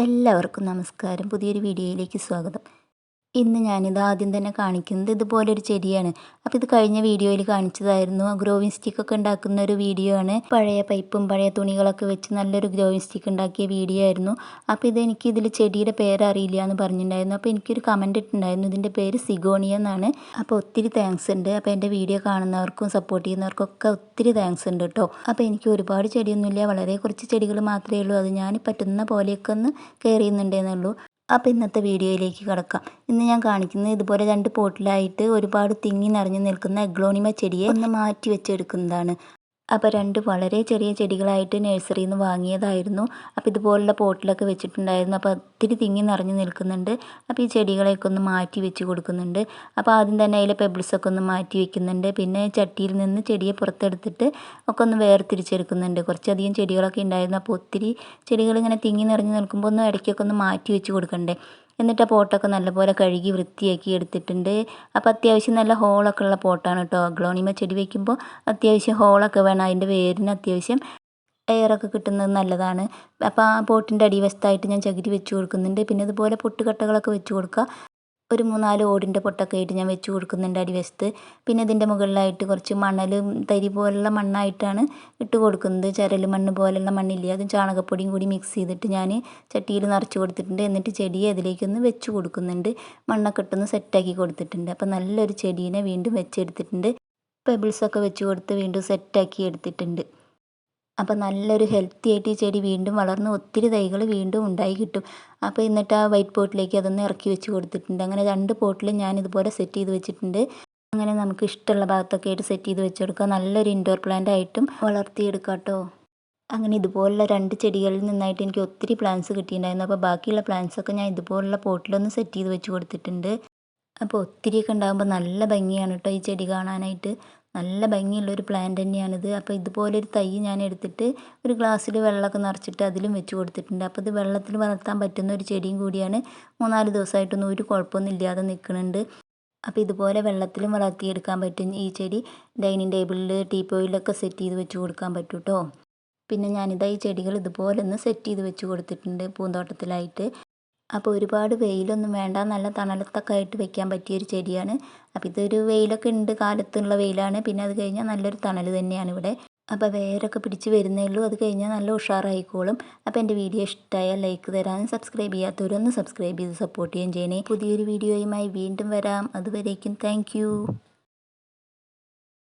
എല്ലാവർക്കും നമസ്കാരം. പുതിയൊരു വീഡിയോയിലേക്ക് സ്വാഗതം. ഇന്ന് ഞാനിത് ആദ്യം തന്നെ കാണിക്കുന്നത് ഇതുപോലൊരു ചെടിയാണ്. അപ്പോൾ ഇത് കഴിഞ്ഞ വീഡിയോയിൽ കാണിച്ചതായിരുന്നു. ഗ്രോവിങ് സ്റ്റിക്കൊക്കെ ഉണ്ടാക്കുന്ന ഒരു വീഡിയോ ആണ്. പഴയ പൈപ്പും പഴയ തുണികളൊക്കെ വെച്ച് നല്ലൊരു ഗ്രോവിങ് സ്റ്റിക്ക് ഉണ്ടാക്കിയ വീഡിയോ ആയിരുന്നു. അപ്പോൾ ഇതെനിക്ക് ഇതിൽ ചെടിയുടെ പേര് അറിയില്ല എന്ന് പറഞ്ഞിട്ടുണ്ടായിരുന്നു. അപ്പോൾ എനിക്കൊരു കമൻറ്റ് ഇട്ടുണ്ടായിരുന്നു, ഇതിൻ്റെ പേര് സിഗോണിയ എന്നാണ്. അപ്പോൾ ഒത്തിരി താങ്ക്സ് ഉണ്ട്. അപ്പോൾ എൻ്റെ വീഡിയോ കാണുന്നവർക്കും സപ്പോർട്ട് ചെയ്യുന്നവർക്കൊക്കെ ഒത്തിരി താങ്ക്സ് ഉണ്ട് കേട്ടോ. അപ്പോൾ എനിക്ക് ഒരുപാട് ചെടിയൊന്നുമില്ല, വളരെ കുറച്ച് ചെടികൾ മാത്രമേ ഉള്ളൂ. അത് ഞാൻ പറ്റുന്ന പോലെയൊക്കെ ഒന്ന് കെയർ ചെയ്യുന്നുണ്ടെന്നുള്ളൂ. അപ്പോൾ ഇന്നത്തെ വീഡിയോയിലേക്ക് കടക്കാം. ഇന്ന് ഞാൻ കാണിക്കുന്നത് ഇതുപോലെ 2 പോട്ടിലായിട്ട് ഒരുപാട് തിങ്ങി നിറഞ്ഞു നിൽക്കുന്ന അഗ്ലോണിമ ചെടിയെ ഒന്ന് മാറ്റി വെച്ചെടുക്കുന്നതാണ്. അപ്പോൾ 2 വളരെ ചെറിയ ചെടികളായിട്ട് നഴ്സറിയിൽ നിന്ന് വാങ്ങിയതായിരുന്നു. അപ്പോൾ ഇതുപോലുള്ള പോട്ടിലൊക്കെ വെച്ചിട്ടുണ്ടായിരുന്നു. അപ്പോൾ ഒത്തിരി തിങ്ങി നിറഞ്ഞു നിൽക്കുന്നുണ്ട്. അപ്പോൾ ഈ ചെടികളെയൊക്കെ ഒന്ന് മാറ്റി വെച്ച് കൊടുക്കുന്നുണ്ട്. അപ്പോൾ ആദ്യം തന്നെ അതിലെ പെബിൾസൊക്കെ ഒന്ന് മാറ്റി വെക്കുന്നുണ്ട്. പിന്നെ ചട്ടിയിൽ നിന്ന് ചെടിയെ പുറത്തെടുത്തിട്ട് ഒക്കെ ഒന്ന് വേർതിരിച്ചെടുക്കുന്നുണ്ട്. കുറച്ചധികം ചെടികളൊക്കെ ഉണ്ടായിരുന്നു. അപ്പോൾ ഒത്തിരി ചെടികൾ ഇങ്ങനെ തിങ്ങി നിറഞ്ഞു നിൽക്കുമ്പോൾ ഒന്ന് ഇടയ്ക്കൊക്കെ ഒന്ന് മാറ്റി വെച്ച് കൊടുക്കണ്ടേ. എന്നിട്ട് ആ പോട്ടൊക്കെ നല്ലപോലെ കഴുകി വൃത്തിയാക്കി എടുത്തിട്ടുണ്ട്. അപ്പോൾ അത്യാവശ്യം നല്ല ഹോളൊക്കെ ഉള്ള പോട്ടാണ് കേട്ടോ. അഗ്ലോണിമ ചെടി വയ്ക്കുമ്പോൾ അത്യാവശ്യം ഹോളൊക്കെ വേണം. അതിൻ്റെ വേരിന് അത്യാവശ്യം എയറൊക്കെ കിട്ടുന്നത് നല്ലതാണ്. അപ്പോൾ ആ പോട്ടിൻ്റെ അടിവശത്തായിട്ട് ഞാൻ ചകിരി വെച്ച് കൊടുക്കുന്നുണ്ട്. പിന്നെ ഇതുപോലെ പൊട്ടുകട്ടകളൊക്കെ വെച്ച് കൊടുക്കുക. ഒരു 3-4 ഓടിൻ്റെ പൊട്ടൊക്കെ ആയിട്ട് ഞാൻ വെച്ച് കൊടുക്കുന്നുണ്ട് അടിവശത്ത്. പിന്നെ ഇതിൻ്റെ മുകളിലായിട്ട് കുറച്ച് മണലും തരി പോലുള്ള മണ്ണായിട്ടാണ് ഇട്ട് കൊടുക്കുന്നത്. ചരൽ മണ്ണ് പോലുള്ള മണ്ണില്ലേ, അതും ചാണകപ്പൊടിയും കൂടി മിക്സ് ചെയ്തിട്ട് ഞാൻ ചട്ടിയിൽ നിറച്ച് കൊടുത്തിട്ടുണ്ട്. എന്നിട്ട് ചെടിയെ അതിലേക്കൊന്ന് വെച്ച് കൊടുക്കുന്നുണ്ട്. മണ്ണൊക്കെ ഇട്ടൊന്ന് സെറ്റാക്കി കൊടുത്തിട്ടുണ്ട്. അപ്പോൾ നല്ലൊരു ചെടീനെ വീണ്ടും വെച്ചെടുത്തിട്ടുണ്ട്. പെബിൾസൊക്കെ വെച്ച് കൊടുത്ത് വീണ്ടും സെറ്റാക്കി എടുത്തിട്ടുണ്ട്. അപ്പോൾ നല്ലൊരു ഹെൽത്തി ആയിട്ട് ഈ ചെടി വീണ്ടും വളർന്ന് ഒത്തിരി തൈകൾ വീണ്ടും ഉണ്ടായി കിട്ടും. അപ്പോൾ എന്നിട്ട് ആ വൈറ്റ് പോട്ടിലേക്ക് അതൊന്ന് ഇറക്കി വെച്ച് കൊടുത്തിട്ടുണ്ട്. അങ്ങനെ 2 പോട്ടിലും ഞാൻ ഇതുപോലെ സെറ്റ് ചെയ്ത് വെച്ചിട്ടുണ്ട്. അങ്ങനെ നമുക്ക് ഇഷ്ടമുള്ള ഭാഗത്തൊക്കെ ആയിട്ട് സെറ്റ് ചെയ്ത് വെച്ച് കൊടുക്കാം. നല്ലൊരു ഇൻഡോർ പ്ലാന്റ് ആയിട്ടും വളർത്തിയെടുക്കാം കേട്ടോ. അങ്ങനെ ഇതുപോലുള്ള 2 ചെടികളിൽ നിന്നായിട്ട് എനിക്ക് ഒത്തിരി പ്ലാന്റ്സ് കിട്ടിയിട്ടുണ്ടായിരുന്നു. അപ്പോൾ ബാക്കിയുള്ള പ്ലാന്റ്സൊക്കെ ഞാൻ ഇതുപോലുള്ള പോട്ടിലൊന്ന് സെറ്റ് ചെയ്ത് വെച്ച് കൊടുത്തിട്ടുണ്ട്. അപ്പോൾ ഒത്തിരിയൊക്കെ ഉണ്ടാകുമ്പോൾ നല്ല ഭംഗിയാണ് കേട്ടോ ഈ ചെടി കാണാനായിട്ട്. നല്ല ഭംഗിയുള്ളൊരു പ്ലാന്റ് തന്നെയാണിത്. അപ്പോൾ ഇതുപോലൊരു തൈ ഞാൻ എടുത്തിട്ട് ഒരു ഗ്ലാസ്സിൽ വെള്ളമൊക്കെ നിറച്ചിട്ട് അതിലും വെച്ച് കൊടുത്തിട്ടുണ്ട്. അപ്പോൾ ഇത് വെള്ളത്തിൽ വളർത്താൻ പറ്റുന്ന ഒരു ചെടിയും കൂടിയാണ്. 3-4 ദിവസമായിട്ടൊന്നും ഒരു കുഴപ്പമൊന്നും ഇല്ലാതെ നിൽക്കുന്നുണ്ട്. അപ്പോൾ ഇതുപോലെ വെള്ളത്തിലും വളർത്തിയെടുക്കാൻ പറ്റും ഈ ചെടി. ഡൈനിങ് ടേബിളിൽ ടീപ്പോയിലൊക്കെ സെറ്റ് ചെയ്ത് വെച്ച് കൊടുക്കാൻ പറ്റും കേട്ടോ. പിന്നെ ഞാനിതാ ഈ ചെടികൾ ഇതുപോലെ ഒന്ന് സെറ്റ് ചെയ്ത് വെച്ച് കൊടുത്തിട്ടുണ്ട് പൂന്തോട്ടത്തിലായിട്ട്. അപ്പോൾ ഒരുപാട് വെയിലൊന്നും വേണ്ട, നല്ല തണലത്തൊക്കെ ആയിട്ട് വെക്കാൻ പറ്റിയൊരു ചെടിയാണ്. അപ്പോൾ ഇതൊരു വെയിലൊക്കെ ഉണ്ട്, കാലത്തുള്ള വെയിലാണ്. പിന്നെ അത് കഴിഞ്ഞാൽ നല്ലൊരു തണൽ തന്നെയാണ് ഇവിടെ. അപ്പോൾ വേരൊക്കെ പിടിച്ച് വരുന്നേ ഉള്ളൂ, അത് കഴിഞ്ഞാൽ നല്ല ഉഷാറായിക്കോളും. അപ്പോൾ എൻ്റെ വീഡിയോ ഇഷ്ടമായാൽ ലൈക്ക് തരാനും സബ്സ്ക്രൈബ് ചെയ്യാത്തവരൊന്ന് സബ്സ്ക്രൈബ് ചെയ്ത് സപ്പോർട്ട് ചെയ്യുകയും ചെയ്യണേ. പുതിയൊരു വീഡിയോയുമായി വീണ്ടും വരാം. അതുവരേക്കും താങ്ക്